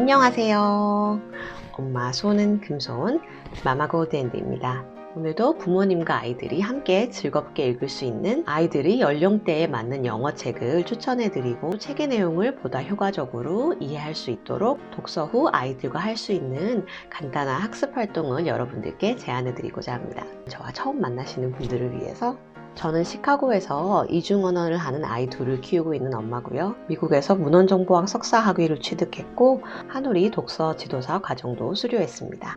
안녕하세요. 엄마 손은 금손 마마 고드핸드입니다. 오늘도 부모님과 아이들이 함께 즐겁게 읽을 수 있는 아이들의 연령대에 맞는 영어책을 추천해드리고 책의 내용을 보다 효과적으로 이해할 수 있도록 독서 후 아이들과 할 수 있는 간단한 학습 활동을 여러분들께 제안해드리고자 합니다. 저와 처음 만나시는 분들을 위해서 저는 시카고에서 이중 언어를 하는 아이 둘을 키우고 있는 엄마고요. 미국에서 문헌정보학 석사 학위를 취득했고 한우리 독서 지도사 과정도 수료했습니다.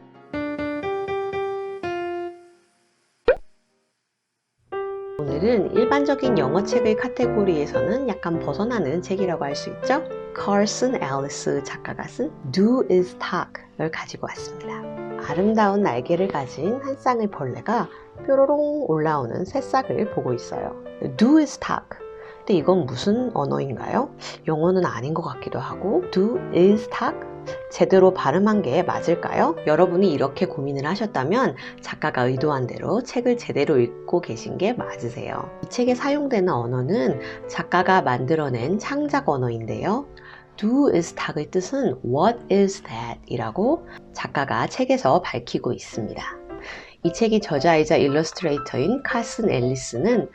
오늘은 일반적인 영어책의 카테고리에서는 약간 벗어나는 책이라고 할 수 있죠. Carson Ellis 작가가 쓴 Do Is Talk을 가지고 왔습니다. 아름다운 날개를 가진 한 쌍의 벌레가 뾰로롱 올라오는 새싹을 보고 있어요. Do is talk. 근데 이건 무슨 언어인가요? 영어는 아닌 것 같기도 하고 Do is talk? 제대로 발음한 게 맞을까요? 여러분이 이렇게 고민을 하셨다면 작가가 의도한 대로 책을 제대로 읽고 계신 게 맞으세요. 이 책에 사용되는 언어는 작가가 만들어낸 창작 언어인데요. Do is talk의 뜻은 What is that? 이라고 작가가 책에서 밝히고 있습니다. 이 책의 저자이자 일러스트레이터인 카슨 앨리스는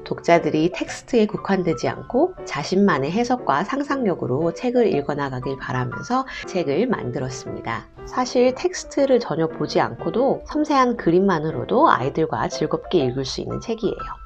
독자들이 텍스트에 국한되지 않고 자신만의 해석과 상상력으로 책을 읽어나가길 바라면서 책을 만들었습니다. 사실 텍스트를 전혀 보지 않고도 섬세한 그림만으로도 아이들과 즐겁게 읽을 수 있는 책이에요.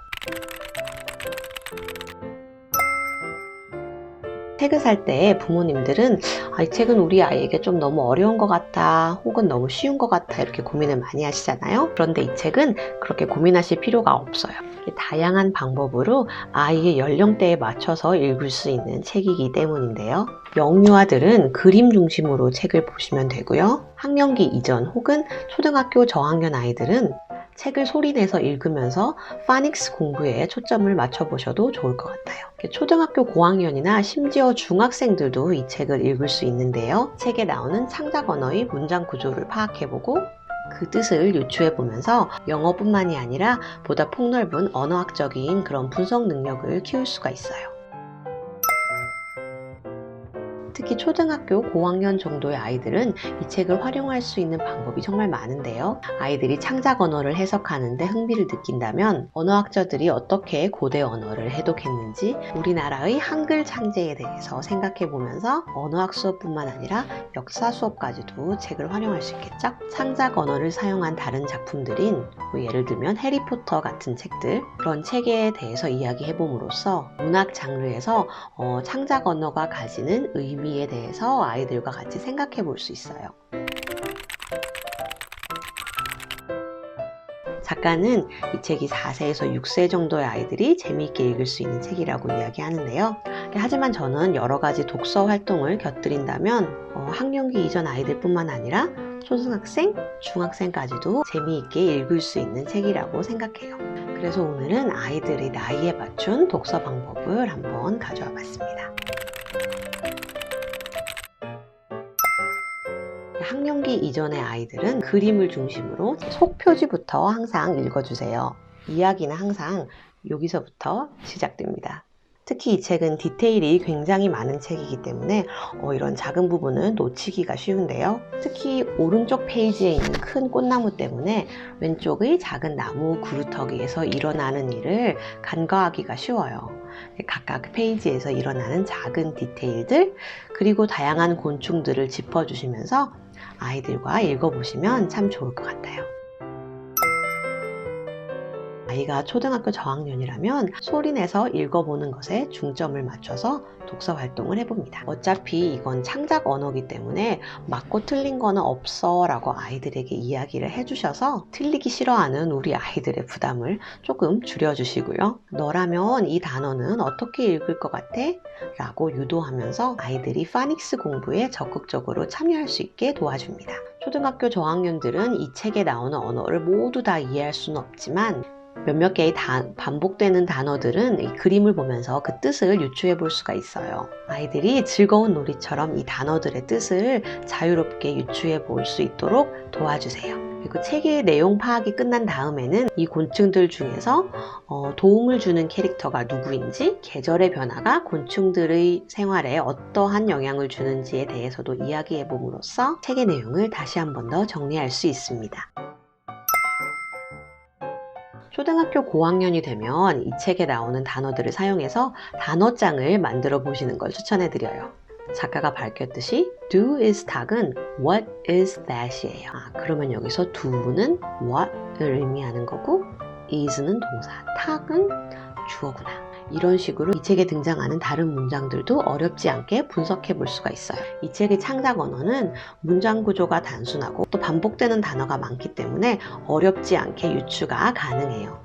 책을 살 때 부모님들은 이 책은 우리 아이에게 좀 너무 어려운 것 같아 혹은 너무 쉬운 것 같아 이렇게 고민을 많이 하시잖아요. 그런데 이 책은 그렇게 고민하실 필요가 없어요. 다양한 방법으로 아이의 연령대에 맞춰서 읽을 수 있는 책이기 때문인데요. 영유아들은 그림 중심으로 책을 보시면 되고요. 학령기 이전 혹은 초등학교 저학년 아이들은 책을 소리내서 읽으면서 파닉스 공부에 초점을 맞춰보셔도 좋을 것 같아요. 초등학교 고학년이나 심지어 중학생들도 이 책을 읽을 수 있는데요. 책에 나오는 창작 언어의 문장 구조를 파악해보고 그 뜻을 유추해보면서 영어뿐만이 아니라 보다 폭넓은 언어학적인 그런 분석 능력을 키울 수가 있어요. 특히 초등학교 고학년 정도의 아이들은 이 책을 활용할 수 있는 방법이 정말 많은데요. 아이들이 창작 언어를 해석하는데 흥미를 느낀다면 언어학자들이 어떻게 고대 언어를 해독했는지 우리나라의 한글 창제에 대해서 생각해 보면서 언어학 수업뿐만 아니라 역사 수업까지도 책을 활용할 수 있겠죠. 창작 언어를 사용한 다른 작품들인 예를 들면 해리포터 같은 책들, 그런 책에 대해서 이야기해 봄으로써 문학 장르에서 창작 언어가 가지는 의미에 대해서 아이들과 같이 생각해 볼 수 있어요. 작가는 이 책이 4세에서 6세 정도의 아이들이 재미있게 읽을 수 있는 책이라고 이야기하는데요. 하지만 저는 여러 가지 독서 활동을 곁들인다면 학령기 이전 아이들뿐만 아니라 초등학생, 중학생까지도 재미있게 읽을 수 있는 책이라고 생각해요. 그래서 오늘은 아이들의 나이에 맞춘 독서 방법을 한번 가져와 봤습니다. 학령기 이전의 아이들은 그림을 중심으로 속표지부터 항상 읽어주세요. 이야기는 항상 여기서부터 시작됩니다. 특히 이 책은 디테일이 굉장히 많은 책이기 때문에 이런 작은 부분은 놓치기가 쉬운데요. 특히 오른쪽 페이지에 있는 큰 꽃나무 때문에 왼쪽의 작은 나무 그루터기에서 일어나는 일을 간과하기가 쉬워요. 각각 페이지에서 일어나는 작은 디테일들 그리고 다양한 곤충들을 짚어주시면서 아이들과 읽어보시면 참 좋을 것 같아요. 아이가 초등학교 저학년이라면 소리내서 읽어보는 것에 중점을 맞춰서 독서 활동을 해봅니다. 어차피 이건 창작 언어이기 때문에 맞고 틀린 거는 없어 라고 아이들에게 이야기를 해주셔서 틀리기 싫어하는 우리 아이들의 부담을 조금 줄여주시고요. 너라면 이 단어는 어떻게 읽을 것 같아? 라고 유도하면서 아이들이 파닉스 공부에 적극적으로 참여할 수 있게 도와줍니다. 초등학교 저학년들은 이 책에 나오는 언어를 모두 다 이해할 수는 없지만 몇몇 개의 반복되는 단어들은 이 그림을 보면서 그 뜻을 유추해 볼 수가 있어요. 아이들이 즐거운 놀이처럼 이 단어들의 뜻을 자유롭게 유추해 볼 수 있도록 도와주세요. 그리고 책의 내용 파악이 끝난 다음에는 이 곤충들 중에서 도움을 주는 캐릭터가 누구인지, 계절의 변화가 곤충들의 생활에 어떠한 영향을 주는지에 대해서도 이야기해 봄으로써 책의 내용을 다시 한 번 더 정리할 수 있습니다. 초등학교 고학년이 되면 이 책에 나오는 단어들을 사용해서 단어장을 만들어 보시는 걸 추천해 드려요. 작가가 밝혔듯이 do is 닭은 what is that이에요. 그러면 여기서 do는 what을 의미하는 거고 is는 동사, 닭은 주어구나. 이런 식으로 이 책에 등장하는 다른 문장들도 어렵지 않게 분석해 볼 수가 있어요. 이 책의 창작 언어는 문장 구조가 단순하고 또 반복되는 단어가 많기 때문에 어렵지 않게 유추가 가능해요.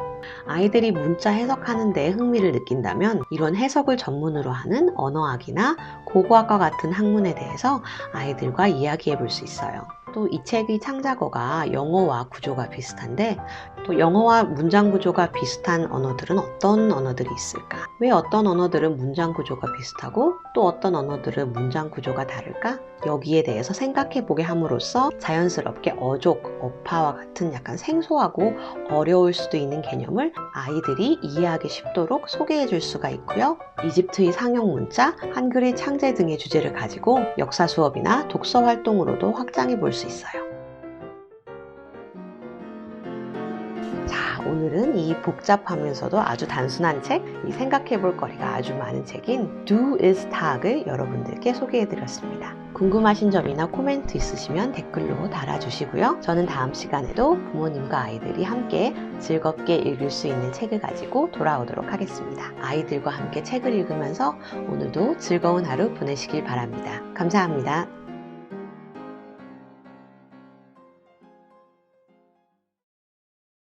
아이들이 문자 해석하는 데 흥미를 느낀다면 이런 해석을 전문으로 하는 언어학이나 고고학과 같은 학문에 대해서 아이들과 이야기해 볼 수 있어요. 또 이 책의 창작어가 영어와 구조가 비슷한데 또 영어와 문장 구조가 비슷한 언어들은 어떤 언어들이 있을까? 왜 어떤 언어들은 문장 구조가 비슷하고 또 어떤 언어들은 문장 구조가 다를까? 여기에 대해서 생각해 보게 함으로써 자연스럽게 어족, 어파와 같은 약간 생소하고 어려울 수도 있는 개념을 아이들이 이해하기 쉽도록 소개해 줄 수가 있고요. 이집트의 상형 문자, 한글의 창제 등의 주제를 가지고 역사 수업이나 독서 활동으로도 확장해 볼 수 있어요. 자, 오늘은 이 복잡하면서도 아주 단순한 책, 이 생각해 볼 거리가 아주 많은 책인 Do is Tag을 여러분들께 소개해 드렸습니다. 궁금하신 점이나 코멘트 있으시면 댓글로 달아주시고요. 저는 다음 시간에도 부모님과 아이들이 함께 즐겁게 읽을 수 있는 책을 가지고 돌아오도록 하겠습니다. 아이들과 함께 책을 읽으면서 오늘도 즐거운 하루 보내시길 바랍니다. 감사합니다.